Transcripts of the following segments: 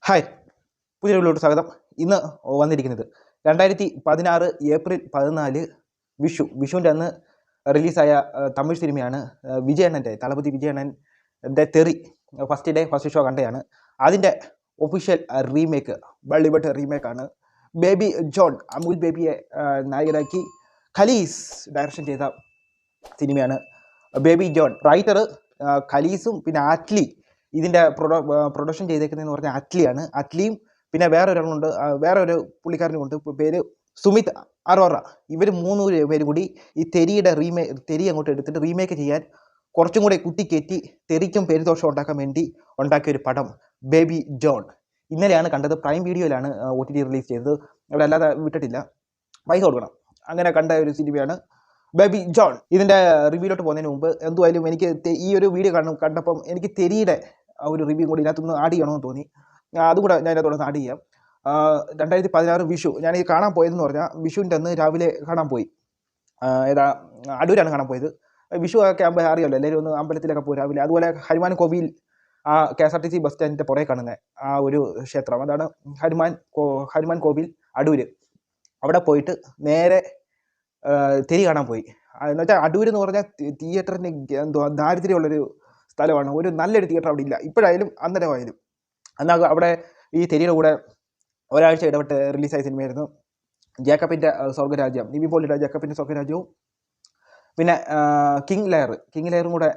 Hi, പുതിയ വീഡിയോയിലോട്ട് സ്വാഗതം. ഇന്ന് വന്നിരിക്കുന്നത് 2016 ഏപ്രിൽ 14 വിഷുവിൻ്റെ അന്ന് റിലീസായ തമിഴ് സിനിമയാണ് വിജയണ്ണൻ്റെ തളപതി വിജയണ്ണൻ്റെ തെറി. ഫസ്റ്റ് ഷോ കണ്ടതാണ്. അതിൻ്റെ ഒഫീഷ്യൽ റീമേക്ക്, ബോളിവുഡ് റീമേക്കാണ്. ബേബി ജോൺ, അമൂൽ ബേബിയെ നായകനാക്കി ഖലീസ് ഡയറക്ഷൻ ചെയ്ത സിനിമയാണ് ബേബി ജോൺ. റൈറ്റർ ഖലീസും പിന്നെ ആറ്റ്ലി. ഇതിൻ്റെ പ്രൊഡക്ഷൻ ചെയ്തേക്കുന്നതെന്ന് പറഞ്ഞാൽ അറ്റ്ലിയാണ്. അറ്റ്ലിയും പിന്നെ വേറൊരാളുണ്ട്, വേറൊരു പുള്ളിക്കാരനുമുണ്ട്, പേര് സുമിത് അറോറ. ഇവർ 3 പേരും കൂടി ഈ തെരി അങ്ങോട്ട് എടുത്തിട്ട് റീമേക്ക് ചെയ്യാൻ കുറച്ചും കൂടെ കുത്തിക്കയറ്റി തെറിക്കും പേരുദോഷം ഉണ്ടാക്കാൻ വേണ്ടി ഉണ്ടാക്കിയൊരു പടം ബേബി ജോൺ. ഇന്നലെയാണ് കണ്ടത്. പ്രൈം വീഡിയോയിലാണ് OTT റിലീസ് ചെയ്തത്. അവിടെ അല്ലാതെ വിട്ടിട്ടില്ല, പൈസ കൊടുക്കണം. അങ്ങനെ കണ്ട ഒരു സിനിമയാണ് ബേബി ജോൺ. ഇതിൻ്റെ റിവ്യൂലോട്ട് പോകുന്നതിന് മുമ്പ് എന്തുമായാലും എനിക്ക് ഈ ഒരു വീഡിയോ കണ്ടപ്പം എനിക്ക് തെരിയുടെ ഒരു റിവ്യൂ കൂടി ഇതിനകത്തൊന്ന് ആഡ് ചെയ്യണമെന്ന് തോന്നി. അതുകൂടെ ഞാൻ ഇതിനകത്തോടൊന്ന് ആഡ് ചെയ്യാം. 2016 വിഷു ഞാൻ ഈ കാണാൻ പോയതെന്ന് പറഞ്ഞാൽ വിഷുവിൻ്റെ അന്ന് രാവിലെ കാണാൻ പോയി. അടൂരാണ് കാണാൻ പോയത്. വിഷു ഒക്കെ ആകുമ്പോൾ അറിയാമല്ലോ, എല്ലാവരും ഒന്ന് അമ്പലത്തിലൊക്കെ പോകും രാവിലെ. അതുപോലെ ഹനുമാൻ കോവിൽ, KSRTC ബസ് സ്റ്റാൻഡിൻ്റെ പുറകെ കാണുന്ന ആ ഒരു ക്ഷേത്രം, അതാണ് ഹനുമാൻ കോവിൽ അടൂര്. അവിടെ പോയിട്ട് നേരെ തെരി കാണാൻ പോയി. എന്ന് വെച്ചാൽ അടൂർ എന്ന് പറഞ്ഞാൽ തിയേറ്ററിന് എന്തുവാ ദാരിദ്ര്യമുള്ളൊരു സ്ഥലമാണ്. ഒരു നല്ലൊരു തിയേറ്റർ അവിടെ ഇല്ല, ഇപ്പോഴായാലും അന്നേരമായാലും. എന്നാൽ അവിടെ ഈ തെരിയുടെ കൂടെ ഒരാഴ്ച ഇടപെട്ട് റിലീസായ സിനിമയായിരുന്നു ജേക്കബിൻ്റെ സ്വർഗ്ഗരാജ്യം. നിവിൻ പോളിയുടെ ജേക്കബിൻ്റെ സ്വർഗ്ഗരാജ്യവും പിന്നെ കിങ് ലെയറും കൂടെ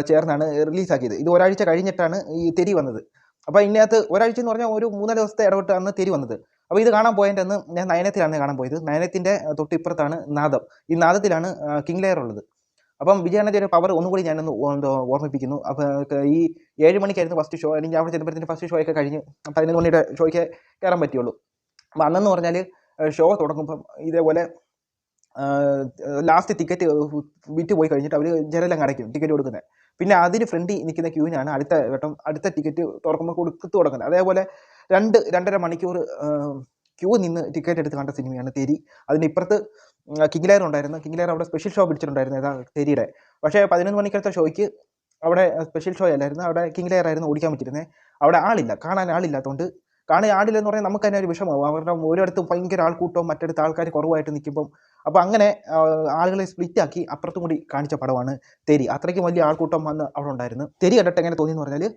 ചേർന്നാണ് റിലീസാക്കിയത്. ഇത് ഒരാഴ്ച കഴിഞ്ഞിട്ടാണ് ഈ തെരി വന്നത്. അപ്പോൾ ഇതിനകത്ത് ഒരാഴ്ച എന്ന് പറഞ്ഞാൽ ഒരു 3-4 ദിവസത്തെ ഇടപെട്ടാണ് തെരി വന്നത്. അപ്പോൾ ഇത് കാണാൻ പോയതിൻ്റെ അന്ന് ഞാൻ നയനത്തിലാണ് കാണാൻ പോയത്. നയനത്തിൻ്റെ തൊട്ടിപ്പുറത്താണ് നാദം. ഈ നാദത്തിലാണ് കിങ് ലെയർ ഉള്ളത്. അപ്പം വിജയണ്ണൻ്റെ ഒരു പവർ ഒന്നും കൂടി ഞാനൊന്ന് ഓർമ്മിപ്പിക്കുന്നു. അപ്പോൾ ഈ 7 മണിക്കായിരുന്നു ഫസ്റ്റ് ഷോ. എനിക്ക് അവിടെ ചെന്നപ്പോഴത്തേന് ഫസ്റ്റ് ഷോ ഒക്കെ കഴിഞ്ഞ് 11 മണിയുടെ ഷോയ്ക്ക് കയറാൻ പറ്റുള്ളൂ. അപ്പോൾ അന്നെന്ന് പറഞ്ഞാൽ ഷോ തുടങ്ങുമ്പം ഇതേപോലെ ലാസ്റ്റ് ടിക്കറ്റ് വിറ്റ് പോയി കഴിഞ്ഞിട്ട് അവർ ജനലങ്ങ് അടയ്ക്കും ടിക്കറ്റ് കൊടുക്കുന്നത്. പിന്നെ അതിന് ഫ്രണ്ടിൽ നിൽക്കുന്ന ക്യൂവിനാണ് അടുത്ത ടിക്കറ്റ് തുറക്കുമ്പോൾ കൊടുത്തു തുടങ്ങുന്നത്. അതേപോലെ 2-2.5 മണിക്കൂർ ക്യൂ നിന്ന് ടിക്കറ്റ് എടുത്ത് കണ്ട സിനിമയാണ് തെരി. അതിന് ഇപ്പുറത്ത് കിങ് ലെയർ ഉണ്ടായിരുന്നു. കിങ് ലെയർ അവിടെ സ്പെഷ്യൽ ഷോ പിടിച്ചിട്ടുണ്ടായിരുന്നു തെരിയുടെ. പക്ഷേ 11 മണിക്കത്തെ ഷോയ്ക്ക് അവിടെ സ്പെഷ്യൽ ഷോ അല്ലായിരുന്നു, അവിടെ കിങ് ലെയർ ആയിരുന്നു ഓടിക്കാൻ പറ്റിയിരുന്നത്. അവിടെ കാണാൻ ആളില്ലാത്തതുകൊണ്ട്, ആളില്ലെന്ന് പറഞ്ഞാൽ നമുക്ക് തന്നെ ഒരു വിഷമമാവും. അവരുടെ ഒരിടത്ത് ഭയങ്കര ആൾക്കൂട്ടവും മറ്റിടത്ത് ആൾക്കാർ കുറവായിട്ട് നിൽക്കുമ്പം. അപ്പോൾ അങ്ങനെ ആളുകളെ സ്പ്ലിറ്റാക്കി അപ്പുറത്തും കൂടി കാണിച്ച പടമാണ് തെരി. അത്രയ്ക്കും വലിയ ആൾക്കൂട്ടം വന്ന് അവിടെ ഉണ്ടായിരുന്നു. തെരി കണ്ടിട്ട് എങ്ങനെ തോന്നിയെന്ന് പറഞ്ഞാൽ,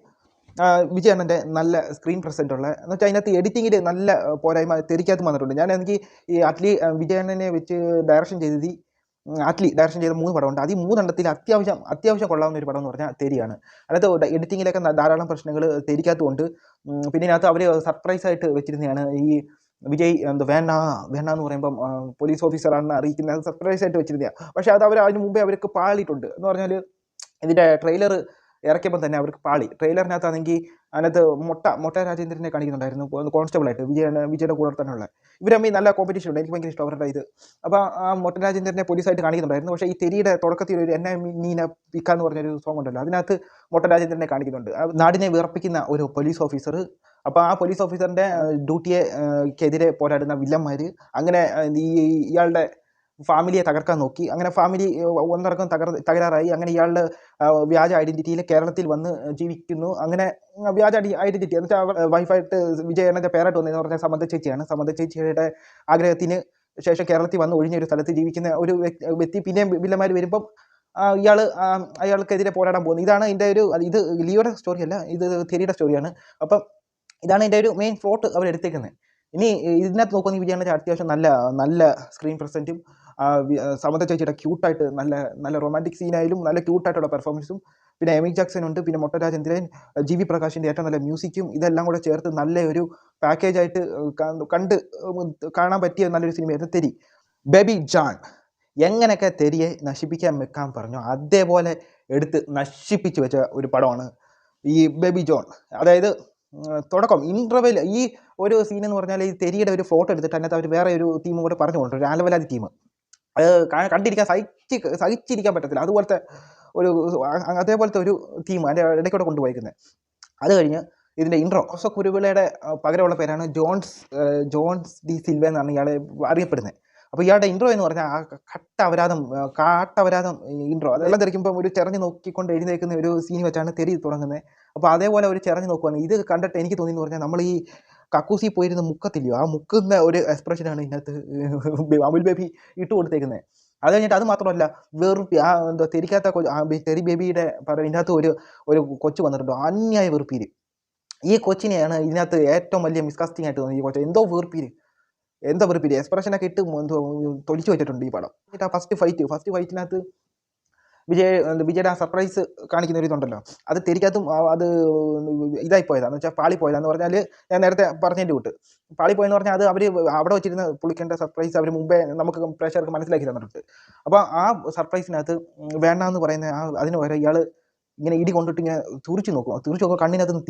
വിജയണ്ണൻ്റെ നല്ല സ്ക്രീൻ പ്രസൻറ്റ് ഉള്ള, എന്ന് വെച്ചാൽ അതിനകത്ത് എഡിറ്റിങ്ങിൽ നല്ല പോരായ്മ തെരിക്കകത്ത് വന്നിട്ടുണ്ട്. എനിക്ക് ഈ അറ്റ്ലി വിജയണ്ണനെ വെച്ച് ഡയറക്ഷൻ ചെയ്ത 3 പടമുണ്ട്. അത് ഈ 3 എണ്ണത്തിൽ അത്യാവശ്യം കൊള്ളാവുന്ന ഒരു പടം എന്ന് പറഞ്ഞാൽ തെരിയാണ്. അതിനകത്ത് എഡിറ്റിങ്ങിലൊക്കെ ധാരാളം പ്രശ്നങ്ങൾ തെരിക്കകത്തുമുണ്ട്. പിന്നെ ഇതിനകത്ത് അവർ സർപ്രൈസായിട്ട് വെച്ചിരുന്നതാണ് ഈ വിജയ് വേണ്ട എന്ന് പറയുമ്പം പോലീസ് ഓഫീസറാണെന്ന് അറിയിക്കുന്നത് സർപ്രൈസായിട്ട് വെച്ചിരുന്നതാണ്. പക്ഷേ അത് അതിന് മുമ്പേ അവർക്ക് പാളിയിട്ടുണ്ട്. എന്ന് പറഞ്ഞാൽ ഇതിൻ്റെ ട്രെയിലർ ഇറക്കിയപ്പോൾ തന്നെ അവർക്ക് പാളി. ട്രെയിലറിനകത്താണെങ്കിൽ അതിനകത്ത് മൊട്ട രാജേന്ദ്രനെ കാണിക്കുന്നുണ്ടായിരുന്നു കോൺസ്റ്റബിളായിട്ട്, വിജയുടെ കൂടെ തന്നെയുള്ള. ഇവരമ്മ നല്ല കോമ്പറ്റീഷൻ ഉണ്ട്. എനിക്ക് ഭയങ്കര ഇഷ്ടം അവരുടെ ഇത്. അപ്പോൾ ആ മൊട്ട രാജേന്ദ്രനെ പോലീസായിട്ട് കാണിക്കുന്നുണ്ടായിരുന്നു. പക്ഷേ ഈ തെരിയുടെ തുടക്കത്തിൽ ഒരു എന്നെ നീന പിക്ക എന്ന് പറഞ്ഞൊരു സോങ് ഉണ്ടല്ലോ, അതിനകത്ത് മൊട്ട രാജേന്ദ്രനെ കാണിക്കുന്നുണ്ട്. നാടിനെ വിറപ്പിക്കുന്ന ഒരു പോലീസ് ഓഫീസർ. അപ്പോൾ ആ പോലീസ് ഓഫീസറിൻ്റെ ഡ്യൂട്ടിയെക്കെതിരെ പോരാടുന്ന വില്ലന്മാർ. അങ്ങനെ ഇയാളുടെ ഫാമിലിയെ തകർക്കാൻ നോക്കി. അങ്ങനെ ഫാമിലി ഒന്നടക്കം തകരാറായി. അങ്ങനെ ഇയാളുടെ വ്യാജ ഐഡൻറ്റിറ്റിയിൽ കേരളത്തിൽ വന്ന് ജീവിക്കുന്നു. അങ്ങനെ വ്യാജ ഐഡൻറ്റിറ്റി എന്ന് വെച്ചാൽ വൈഫായിട്ട് വിജയണ്ണൻ്റെ പേരായിട്ട് വന്നതെന്ന് പറഞ്ഞാൽ സമന്ത ചേച്ചിയാണ്. സമന്ത ചേച്ചിയുടെ ആഗ്രഹത്തിന് ശേഷം കേരളത്തിൽ വന്ന് ഒഴിഞ്ഞൊരു സ്ഥലത്ത് ജീവിക്കുന്ന ഒരു വ്യക്തി. പിന്നെയും വില്ലന്മാർ വരുമ്പം അയാൾക്കെതിരെ പോരാടാൻ പോകുന്നു. ഇതാണ് ഇതിൻ്റെ ഇത് ലിയോയുടെ സ്റ്റോറിയല്ല, ഇത് തെരിയുടെ സ്റ്റോറിയാണ്. അപ്പം ഇതാണ് ഇതിൻ്റെ ഒരു മെയിൻ പ്ലോട്ട് അവരെടുത്തേക്കുന്നത്. ഇനി ഇതിനകത്ത് നോക്കുകയാണെങ്കിൽ വിജയണ്ണൻ്റെ അത്യാവശ്യം നല്ല സ്ക്രീൻ പ്രസൻറ്റും സമന്ത ചേച്ചിയുടെ ക്യൂട്ടായിട്ട് നല്ല റൊമാൻറ്റിക് സീനായാലും നല്ല ക്യൂട്ടായിട്ടുള്ള പെർഫോമൻസും, പിന്നെ എമി ജാക്സൺ ഉണ്ട്, പിന്നെ മൊട്ട രാജേന്ദ്രൻ, GV പ്രകാശിൻ്റെ ഏറ്റവും നല്ല മ്യൂസിക്കും, ഇതെല്ലാം കൂടെ ചേർത്ത് നല്ലൊരു പാക്കേജായിട്ട് കാണാൻ പറ്റിയ നല്ലൊരു സിനിമയായിരുന്നു തെരി. ബേബി ജോൺ എങ്ങനെയൊക്കെ തെരിയെ നശിപ്പിക്കാൻ വെക്കാൻ പറഞ്ഞോ അതേപോലെ എടുത്ത് നശിപ്പിച്ച് വെച്ച ഒരു പടമാണ് ഈ ബേബി ജോൺ. അതായത് തുടക്കം ഇൻ്റർവെൽ ഈ ഒരു സീൻ എന്ന് പറഞ്ഞാൽ ഈ തെരിയുടെ ഒരു ഫോട്ടോ എടുത്തിട്ട് അതിനകത്ത് അവർ വേറെ ഒരു ടീമും കൂടെ പറഞ്ഞു കൊണ്ടുവരും, ഒരു ആലവലാതി ടീം. അത് കണ്ടിരിക്കാൻ സഹിച്ചിരിക്കാൻ പറ്റത്തില്ല. അതേപോലത്തെ ഒരു ടീം അതിൻ്റെ ഇടയ്ക്കൂടെ കൊണ്ടുപോയിരിക്കുന്നത്. അത് കഴിഞ്ഞ് ഇതിൻ്റെ ഇൻട്രോ കുരുവിളയുടെ പകരമുള്ള പേരാണ് ജോൺസ് ഡി സിൽവ എന്നാണ് ഇയാളെ അറിയപ്പെടുന്നത്. അപ്പോൾ ഇയാളുടെ ഇൻട്രോ എന്ന് പറഞ്ഞാൽ ആ കാട്ടപരാധം ഇൻട്രോ അതെല്ലാം തിരിക്കുമ്പോൾ ഒരു ചെറഞ്ഞ് നോക്കിക്കൊണ്ട് എഴുന്നേൽക്കുന്ന ഒരു സീൻ വെച്ചാണ് തെരി തുടങ്ങുന്നത്. അപ്പോൾ അതേപോലെ ഒരു ചെറഞ്ഞ് നോക്കുവാണ്. ഇത് കണ്ടിട്ട് എനിക്ക് തോന്നിയെന്ന് പറഞ്ഞാൽ നമ്മൾ ഈ കക്കൂസി പോയിരുന്ന മുക്കത്തില്ലയോ, ആ മുക്കുന്ന ഒരു എക്സ്പ്രഷനാണ് ഇതിനകത്ത് അമുൽ ബേബി ഇട്ട് കൊടുത്തേക്കുന്നത്. അത് കഴിഞ്ഞിട്ട് അത് മാത്രമല്ല, വെറുപ്പി എന്താ തെരിക്കാത്ത തെരി ബേബിയുടെ ഇതിനകത്ത് ഒരു കൊച്ചു വന്നിട്ടുണ്ടോ, അന്യായ വെറുപ്പീര്. ഈ കൊച്ചിനെയാണ് ഇതിനകത്ത് ഏറ്റവും വലിയ മിസ്കാസ്റ്റിംഗ് ആയിട്ട് തോന്നി. ഈ കൊച്ചു എന്തോ വെറുപ്പീര് എക്സ്പ്രഷനൊക്കെ ഇട്ട് തൊലിച്ചു വെച്ചിട്ടുണ്ട് ഈ പടം. എന്നിട്ട് ആ ഫസ്റ്റ് ഫൈറ്റിനകത്ത് വിജയുടെ ആ സർപ്രൈസ് കാണിക്കുന്ന ഒരു ഇതുണ്ടല്ലോ, അത് തെരിക്കകത്തും അത് ഇതായിപ്പോയതാന്ന് വെച്ചാൽ പാളിപ്പോയതാന്ന് പറഞ്ഞാൽ ഞാൻ നേരത്തെ പറഞ്ഞതിൻ്റെ കൂട്ട് പാളിപ്പോയെന്ന് പറഞ്ഞാൽ അത് അവർ അവിടെ വെച്ചിരുന്ന പുള്ളിക്കേണ്ട സർപ്രൈസ് അവർ മുമ്പേ നമുക്ക് പ്രേക്ഷകർക്ക് മനസ്സിലാക്കി തന്നിട്ടുണ്ട്. അപ്പോൾ ആ സർപ്രൈസിനകത്ത് വേണ്ടാന്ന് പറയുന്ന അതിന് പകരം ഇയാൾ ഇങ്ങനെ ഇടി കൊണ്ടിട്ട് ഇങ്ങനെ തുറിച്ച് നോക്കുമ്പോൾ കണ്ണിനകത്ത്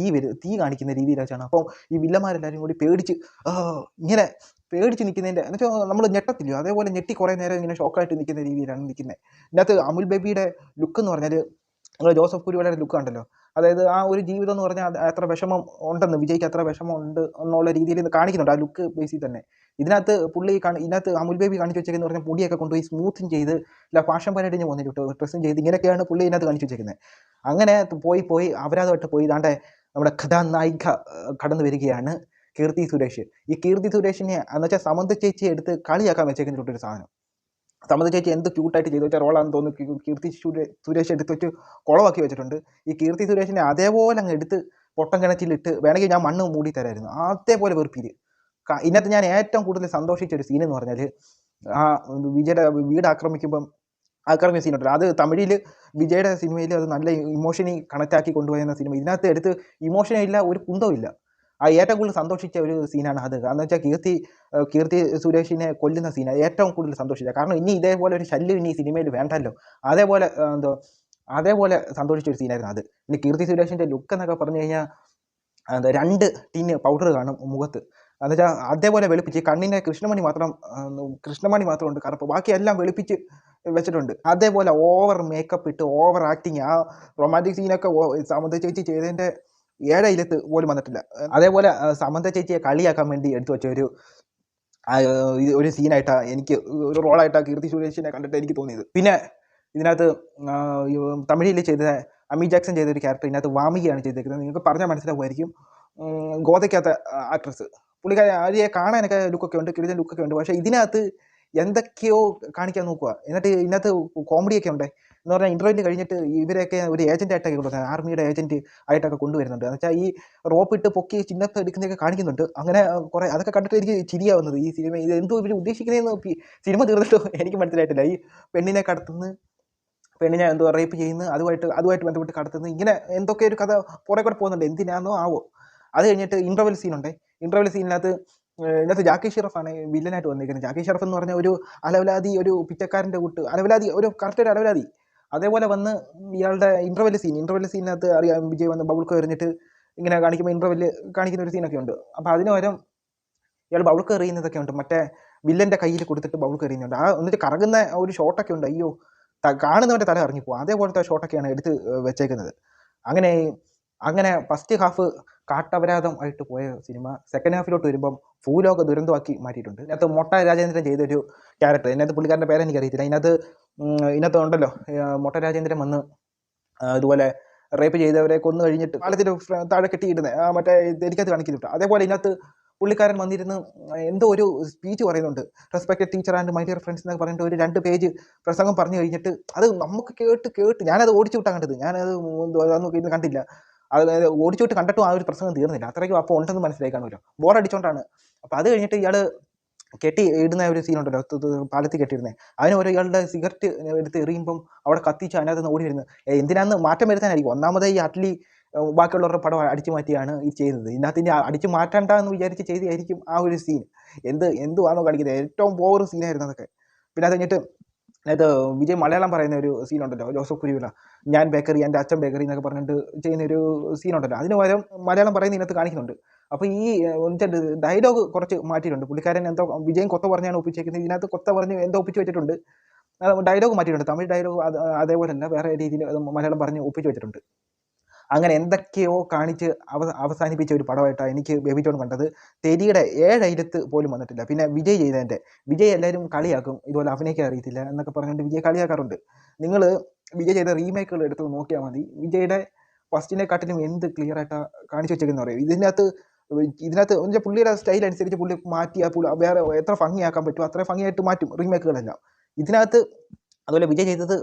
തീ കാണിക്കുന്ന രീതിയിലാണ്. അപ്പം ഈ വില്ലന്മാരെല്ലാവരും കൂടി ഇങ്ങനെ പേടിച്ച് നിൽക്കുന്നതിൻ്റെ എന്ന് വെച്ചാൽ നമ്മൾ ഞെട്ടത്തില്ലയോ, അതേപോലെ ഞെട്ടി കുറേ നേരം ഇങ്ങനെ ഷോക്കായിട്ട് നിൽക്കുന്ന രീതിയിലാണ് നിൽക്കുന്നത്. ഇതിനകത്ത് അമുൽ ബേബിയുടെ ലുക്ക് എന്ന് പറഞ്ഞാൽ നിങ്ങൾ ജോസഫ് കുരുവിളയുടെ ലുക്ക് ഉണ്ടല്ലോ, അതായത് ആ ഒരു ജീവിതം എന്ന് പറഞ്ഞാൽ അത്ര വിഷമം ഉണ്ടെന്ന്, വിജയ്ക്ക് അത്ര വിഷമം ഉണ്ട് എന്നുള്ള രീതിയിൽ കാണിക്കുന്നുണ്ട് ആ ലുക്ക് ബേസിൽ തന്നെ. ഇതിനകത്ത് ഇതിനകത്ത് അമുൽ ബേബി കാണിച്ചു വെച്ചേക്കെന്ന് പറഞ്ഞാൽ മുടിയൊക്കെ കൊണ്ടുപോയി സ്മൂത്തിങ് ചെയ്ത് ഇല്ല ഫാഷൻ പരേഡിന് വന്നിട്ട് ഡ്രസ്സും ചെയ്ത് ഇങ്ങനെയൊക്കെയാണ് പുള്ളി ഇതിനകത്ത് കാണിച്ചു വെച്ചേക്കുന്നത്. അങ്ങനെ പോയി അപരാധമായിട്ട് പോയി ഇതാണ്ട് നമ്മുടെ കഥാനായിക കടന്നു വരികയാണ് കീർത്തി സുരേഷ്. ഈ കീർത്തി സുരേഷിനെ എന്ന് വെച്ചാൽ സമന്ത ചേച്ചി എടുത്ത് കളിയാക്കാൻ വെച്ചേക്കുന്നിട്ടൊരു സാധനം. സമന്ത ചേച്ചി എന്ത് ക്യൂട്ടായിട്ട് ചെയ്തു വെച്ചാൽ റോളാണെന്ന് തോന്നുന്നു കീർത്തി സുരേഷ് എടുത്ത് വെച്ച് കുളമാക്കി വെച്ചിട്ടുണ്ട്. ഈ കീർത്തി സുരേഷിനെ അതേപോലെ അങ്ങ് എടുത്ത് പൊട്ടം കിണറ്റിലിട്ട് വേണമെങ്കിൽ ഞാൻ മണ്ണ് മൂടി തരായിരുന്നു, അതേപോലെ വെറുപ്പീര്. ഇതിനകത്ത് ഞാൻ ഏറ്റവും കൂടുതൽ സന്തോഷിച്ച ഒരു സീൻ എന്ന് പറഞ്ഞാൽ ആ വിജയുടെ വീട് ആക്രമിക്കുന്ന സീനുണ്ടല്ലോ, അത് തമിഴിൽ വിജയുടെ സിനിമയിൽ അത് നല്ല ഇമോഷനി കണക്റ്റാക്കി കൊണ്ടുപോകുന്ന സിനിമ. ഇതിനകത്ത് എടുത്ത് ഇമോഷനില്ല, ഒരു കുന്തവും ഇല്ല. ആ ഏറ്റവും കൂടുതൽ സന്തോഷിച്ച ഒരു സീനാണ് അത്. കാരണം വെച്ചാൽ കീർത്തി സുരേഷിനെ കൊല്ലുന്ന സീനാണ് ഏറ്റവും കൂടുതൽ സന്തോഷിച്ചത്. കാരണം ഇനി ഇതേപോലെ ഒരു ശല്യം ഇനി ഈ സിനിമയിൽ വേണ്ടല്ലോ, അതേപോലെ സന്തോഷിച്ച ഒരു സീനായിരുന്നു അത്. ഇനി കീർത്തി സുരേഷിൻ്റെ ലുക്ക് എന്നൊക്കെ പറഞ്ഞു കഴിഞ്ഞാൽ 2 ടിന്ന് പൗഡർ കാണും മുഖത്ത്, എന്നുവെച്ചാൽ അതേപോലെ വെളുപ്പിച്ച് കണ്ണിൻ്റെ കൃഷ്ണമണി മാത്രം ഉണ്ട് കറുപ്പ്, ബാക്കിയെല്ലാം വെളുപ്പിച്ച് വെച്ചിട്ടുണ്ട്. അതേപോലെ ഓവർ മേക്കപ്പ് ഇട്ട് ഓവർ ആക്ടിങ്. ആ റൊമാൻറ്റിക് സീനൊക്കെ സമന്ത ചേച്ചി ചെയ്തതിൻ്റെ 7 പോലും വന്നിട്ടില്ല. അതേപോലെ സമന്ത ചേച്ചിയെ കളിയാക്കാൻ വേണ്ടി എടുത്തു വെച്ച ഒരു സീനായിട്ടാണ് എനിക്ക്, ഒരു റോളായിട്ടാണ് കീർത്തി സുരേഷിനെ കണ്ടിട്ട് എനിക്ക് തോന്നിയത്. പിന്നെ ഇതിനകത്ത് തമിഴിൽ ചെയ്ത അമി ജാക്സൺ ചെയ്ത ഒരു ക്യാരക്ടർ ഇതിനകത്ത് വാമികയാണ് ചെയ്തിരിക്കുന്നത്. നിങ്ങൾക്ക് പറഞ്ഞാൽ മനസ്സിലാവുമായിരിക്കും. ഗോതയ്ക്കകത്ത ആക്ട്രസ്, പുള്ളിക്കാരി ആര്യെ കാണാനൊക്കെ ലുക്കൊക്കെ ഉണ്ട്, കിടിലൻ ലുക്കൊക്കെ ഉണ്ട്. പക്ഷേ ഇതിനകത്ത് എന്തൊക്കെയോ കാണിക്കാൻ നോക്കുക. എന്നിട്ട് ഇതിനകത്ത് കോമഡിയൊക്കെ ഉണ്ട് എന്ന് പറഞ്ഞാൽ ഇൻ്റർവ്യൂവിൽ കഴിഞ്ഞിട്ട് ഇവരെയൊക്കെ ഒരു ഏജൻറ്റായിട്ടൊക്കെ കൊണ്ടുവരുന്നത്, ആർമിയുടെ ഏജൻറ്റ് ആയിട്ടൊക്കെ കൊണ്ടുവരുന്നുണ്ട്. എന്ന് വെച്ചാൽ ഈ റോപ്പ് ഇട്ട് പൊക്കി ചിഹ്നത്ത് എടുക്കുന്നതൊക്കെ കാണിക്കുന്നുണ്ട്. അങ്ങനെ കുറേ അതൊക്കെ കണ്ടിട്ട് എനിക്ക് ചിരിയാവുന്നത് ഈ സിനിമ. ഇത് എന്തോ ഇവർ ഉദ്ദേശിക്കുന്നതെന്ന് സിനിമ തീർന്നിട്ട് എനിക്ക് മനസ്സിലായിട്ടില്ല. ഈ പെണ്ണിനെ പെണ്ണിനെ എന്തോ റേപ്പ് ചെയ്യുന്നു, അതുമായിട്ട് ബന്ധപ്പെട്ട് കടത്തുന്നു, ഇങ്ങനെ എന്തൊക്കെ ഒരു കഥ പുറകെ കൂടെ പോകുന്നുണ്ട്. എന്തിനാണെന്നോ ആവോ. അത് കഴിഞ്ഞിട്ട് ഇൻ്റർവെൽ സീനിനകത്ത് ജാക്കി ഷെറഫാണ് വില്ലനായിട്ട് വന്നിരിക്കുന്നത്. ജാക്കി ഷെറഫ് എന്ന് പറഞ്ഞ ഒരു അലവലാതി, ഒരു പിറ്റക്കാരൻ്റെ കൂട്ട് അലവലാതി, കറക്റ്റ് ഒരു അലവലാതി. അതേപോലെ വന്ന് ഇയാളുടെ ഇൻ്റർവെൽ സീനിനകത്ത് അറിയാം, വിജയ് വന്ന് ബബിൾക്ക് എറിഞ്ഞിട്ട് ഇങ്ങനെ കാണിക്കുമ്പോൾ ഇൻ്റർവെൽ കാണിക്കുന്ന ഒരു സീനൊക്കെ ഉണ്ട്. അപ്പോൾ അതിന് പകരം ഇയാൾ ബബിൾക്ക് എറിയുന്നതൊക്കെ ഉണ്ട്, മറ്റേ വില്ലൻ്റെ കയ്യിൽ കൊടുത്തിട്ട് ബബിൾക്ക് എറിയുന്നുണ്ട്. എന്നിട്ട് കറങ്ങുന്ന ഒരു ഷോട്ടൊക്കെ ഉണ്ട്. അയ്യോ, കാണുന്നവൻ്റെ തല ഇറങ്ങിപ്പോകും, അതേപോലത്തെ ഷോട്ടൊക്കെയാണ് എടുത്ത് വെച്ചേക്കുന്നത്. അങ്ങനെ ഫസ്റ്റ് ഹാഫ് കാട്ടപരാധം ആയിട്ട് പോയ സിനിമ സെക്കൻഡ് ഹാഫിലോട്ട് വരുമ്പം ഭൂലോക ദുരന്തമാക്കി മാറ്റിയിട്ടുണ്ട്. ഇതിനകത്ത് മൊട്ട രാജേന്ദ്രൻ ചെയ്തൊരു ക്യാരക്ടർ, ഇതിനകത്ത് പുള്ളിക്കാരൻ്റെ പേരെനിക്കറിയത്തില്ല. ഇതിനകത്ത് ഉണ്ടല്ലോ, മൊട്ട രാജേന്ദ്രൻ വന്ന് ഇതുപോലെ റേപ്പ് ചെയ്തവരെ കൊന്നു കഴിഞ്ഞിട്ട് പാലത്തിന് താഴെ കെട്ടിയിടുന്നത്, മറ്റേ എനിക്കത് കാണിക്കുന്നുണ്ട്. അതേപോലെ ഇതിനകത്ത് പുള്ളിക്കാരൻ വന്നിരുന്ന് എന്തോ ഒരു സ്പീച്ച് പറയുന്നുണ്ട്, respected teacher and my dear friends എന്നൊക്കെ പറഞ്ഞിട്ട് ഒരു 2 പേജ് പ്രസംഗം പറഞ്ഞു കഴിഞ്ഞിട്ട് അത് നമുക്ക് കേട്ട് ഞാനത് ഓടിച്ചു വിട്ടാൽ കണ്ടത്, ഞാനത് അതൊന്നും ഇന്ന് കണ്ടില്ല. അത് ഓടിച്ചു വിട്ട് കണ്ടിട്ടും ആ ഒരു പ്രസംഗം തീർന്നില്ല. അത്രയ്ക്കും അപ്പോൾ ഉണ്ടെന്ന് മനസ്സിലായി കാണുമല്ലോ, ബോറടിച്ചോണ്ടാണ്. അപ്പോൾ അത് കഴിഞ്ഞിട്ട് ഇയാൾ കെട്ടി ഇടുന്ന ഒരു സീനുണ്ടല്ലോ, പാലത്തിൽ കെട്ടിയിടുന്നത്, അതിന് ഓരോ ഇയാളുടെ സിഗരറ്റ് എടുത്ത് എറിയുമ്പം അവിടെ കത്തിച്ച് അതിനകത്ത് നിന്ന് ഓടി വരുന്നത് എന്തിനാന്ന് മാറ്റം വരുത്താനായിരിക്കും. ഒന്നാമത് ഈ അറ്റ്ലി ബാക്കിയുള്ളവരുടെ പടം അടിച്ചു മാറ്റിയാണ് ഇത് ചെയ്യുന്നത്. ഇതിനകത്ത് ഇനി അടിച്ചു മാറ്റണ്ട എന്ന് വിചാരിച്ച് ചെയ്തായിരിക്കും ആ ഒരു സീൻ. എന്തുവാണോ കാണിക്കുന്നത്, ഏറ്റവും പോർ സീനായിരുന്നു അതൊക്കെ. പിന്നെ അത് കഴിഞ്ഞിട്ട് വിജയ് മലയാളം പറയുന്ന ഒരു സീനുണ്ടല്ലോ, ജോസഫ് കുരുവിള, ഞാൻ ബേക്കറി എൻ്റെ അച്ഛൻ ബേക്കറി എന്നൊക്കെ പറഞ്ഞിട്ട് ചെയ്യുന്ന ഒരു സീനുണ്ടല്ലോ, അതിന് പകരം മലയാളം പറയുന്ന ഇതിനകത്ത് കാണിക്കുന്നുണ്ട്. അപ്പോൾ ഈ ഡയലോഗ് കുറച്ച് മാറ്റിയിട്ടുണ്ട്. പുള്ളിക്കാരൻ എന്തോ വിജയം കൊത്ത പറഞ്ഞാണ് ഒപ്പിച്ചേക്കുന്നത്, ഇതിനകത്ത് കൊത്ത പറഞ്ഞ് എന്തോ ഒപ്പിച്ച് വെച്ചിട്ടുണ്ട്. ഡയലോഗ് മാറ്റിയിട്ടുണ്ട്, തമിഴ് ഡയലോഗ് അതേപോലെ അല്ല, വേറെ രീതിയിൽ അത് മലയാളം പറഞ്ഞ് ഒപ്പിച്ച് വെച്ചിട്ടുണ്ട്. അങ്ങനെ എന്തൊക്കെയോ കാണിച്ച് അവസാനിപ്പിച്ച ഒരു പടമായിട്ടാണ് എനിക്ക് ബേബി ജോൺ കണ്ടത്. തെരിയുടെ 7 അയലത്ത് പോലും വന്നിട്ടില്ല. പിന്നെ വിജയ് ചെയ്തതിൻ്റെ വിജയ് എല്ലാവരും കളിയാക്കും, ഇതുപോലെ അഭിനയിക്കാൻ അറിയത്തില്ല എന്നൊക്കെ പറഞ്ഞുകൊണ്ട് വിജയ് കളിയാക്കാറുണ്ട്. നിങ്ങൾ വിജയ് ചെയ്ത റീമേക്കുകൾ എടുത്ത് നോക്കിയാൽ മതി. വിജയുടെ ഫസ്റ്റിനെക്കാട്ടിലും എന്ത് ക്ലിയർ ആയിട്ടാണ് കാണിച്ചു വെച്ചേക്കെന്ന് പറയും. ഇതിനകത്ത് എന്ന് പുള്ളിയുടെ സ്റ്റൈൽ അനുസരിച്ച് പുള്ളി മാറ്റി വേറെ എത്ര ഭംഗിയാക്കാൻ പറ്റുമോ അത്ര ഭംഗിയായിട്ട് മാറ്റും റീമേക്കുകളെല്ലാം. ഇതിനകത്ത് അതുപോലെ വിജയ് ചെയ്തത്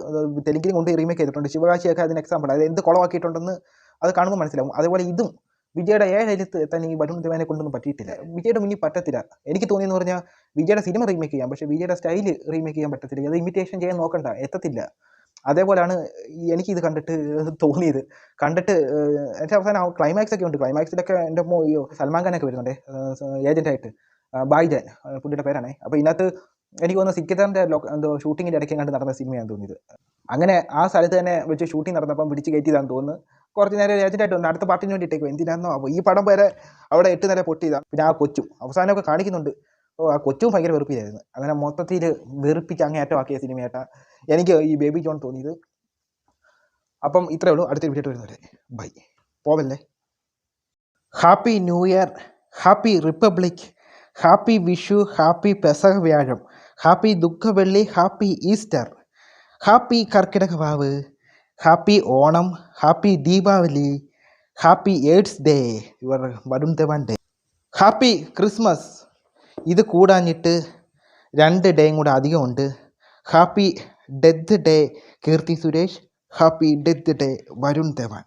തെലുങ്കിലും കൊണ്ട് റീമേക്ക് ചെയ്തിട്ടുണ്ട്. ശിവകാശിയൊക്കെ അതിന് എക്സാമ്പിൾ, അത് എന്ത് കുളമാക്കിയിട്ടുണ്ടെന്ന് അത് കാണുമ്പോൾ മനസ്സിലാവും. അതുപോലെ ഇതും വിജയുടെ 7 അയലത്ത് തന്നെ ഈ വരുൺ ധവാനെ കൊണ്ടൊന്നും പറ്റിയിട്ടില്ല. വിജയുടെ മുന്നിൽ പറ്റത്തില്ല. എനിക്ക് തോന്നിയെന്ന് പറഞ്ഞാൽ വിജയുടെ സിനിമ റീമേക്ക് ചെയ്യാം, പക്ഷേ വിജയുടെ സ്റ്റൈല് റീമേക്ക് ചെയ്യാൻ പറ്റത്തില്ല. അത് ഇമിറ്റേഷൻ ചെയ്യാൻ നോക്കണ്ട, എത്തത്തില്ല. അതേപോലെയാണ് എനിക്കിത് കണ്ടിട്ട് തോന്നിയത്. കണ്ടിട്ട് എൻ്റെ അവസാനം ക്ലൈമാക്സ് ഒക്കെ ഉണ്ട്. ക്ലൈമാക്സിലൊക്കെ എൻ്റെ സൽമാൻ ഖാനൊക്കെ വരുന്നുണ്ട് ഏജൻറ്റായിട്ട്, ബായ്ജാൻ പുള്ളിയുടെ പേരാണേ. അപ്പോൾ ഇതിനകത്ത് എനിക്ക് തോന്നുന്നു സിക്കിതറിൻ്റെ എന്തോ ഷൂട്ടിങ്ങിൻ്റെ ഇടയ്ക്ക് കണ്ട് നടന്ന സിനിമയാണെന്ന് തോന്നിയത്. അങ്ങനെ ആ സ്ഥലത്ത് തന്നെ വെച്ച് ഷൂട്ടിംഗ് നടന്നപ്പം പിടിച്ച് കയറ്റിയതാണെന്ന് തോന്നുന്നു. കുറച്ച് നേരം ഏജൻറ്റായിട്ട് ഉണ്ട്, അടുത്ത പാർട്ടിന് വേണ്ടിയിട്ടേക്കും. എന്തിനാണെന്നോ അപ്പോൾ ഈ പടം വരെ അവിടെ 8 നില പൊട്ടിയതാണ്. പിന്നെ ആ കൊച്ചും അവസാനമൊക്കെ കാണിക്കുന്നുണ്ട്. ആ കൊച്ചും ഭയങ്കര വെറുപ്പിലായിരുന്നു. അങ്ങനെ മൊത്തത്തിൽ വെറുപ്പിച്ച് അങ്ങേയറ്റമാക്കിയ സിനിമയായിട്ടാണ് എനിക്ക് ഈ ബേബി ജോൺ തോന്നിയത്. അപ്പം ഇത്രയേ ഉള്ളൂ. അടുത്തൊരു വീഡിയോ വരുന്നവരെ ബൈ. പോവല്ലേ. Happy new year, happy republic, happy Vishu, happy Pesaha വ്യാഴം, ഹാപ്പി ദുഃഖവെള്ളി, happy Easter, happy Karkidaka Vavu, happy Onam, happy Deepavali, happy AIDS day, your Varun Dhawan day, happy Christmas. ഇത് കൂടാഞ്ഞിട്ട് 2 ഡേയും കൂടെ അധികമുണ്ട്. Happy death day Keerthy Suresh, happy death day Varun Dhawan.